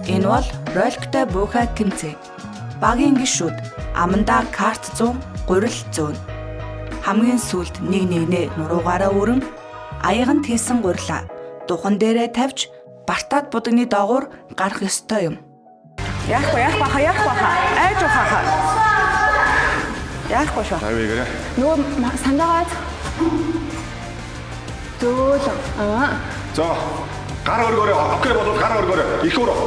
Энэ бол роликтой буухай тэмцээн. Багийн гишүүд амандаа карт 100, гурил 100. Хамгийн сүүлд нэг нуруугаараа өрөн аяганд хийсэн гурилаа духан дээрээ тавьж бартаад будагны доогуур гарах ёстой юм. Яахгүй айж ухаахаа. Яахгүй шүү. Тавигаарай. Нөгөө санаагаад зөөлөн. За, гар өргөөрэй. Окей болов гар өргөөрэй. Их өрөө.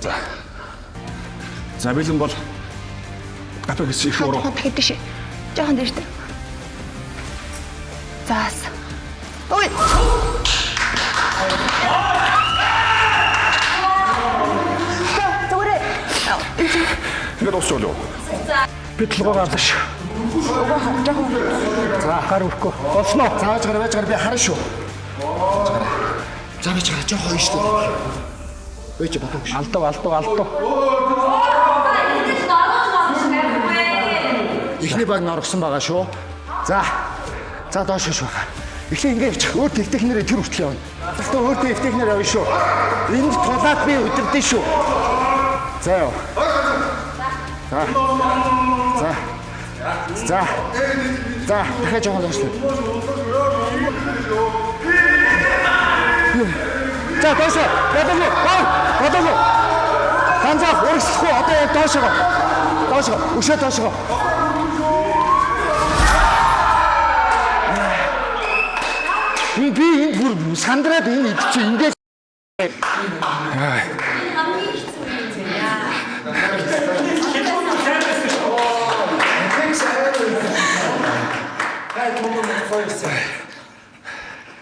За. За бэлэн бол. Гапаг их өрөө. Дахид биш. Жохон дээртэй. Заас. Ой. Зүгээрээ. Ингээд уусуулаа. Би толгой гарлаа. За хар өрөхгүй. Болсноо. Зааж гараа би харна шүү. За би чараа жоох хоёр шүү. Өөч батгүй шүү. Алдав. Ихний баг норгосон байгаа шүү. За доош шүү. Эхлээ ингэ явчих. Өөр техникнэрээ тэр хүртэл явна. Тэгтээ өөр техникнэр явна шүү. Энд тулаад би өдөрдөн шүү. За яа. За. Дахиад жоохон доош. За доош. Ядуу. Ханзаа урагшлахгүй одоо яг доошоо. Өшөө доошоо. Би энэ бүр сандраад энэ идчих ингээд.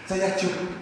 За яач юу?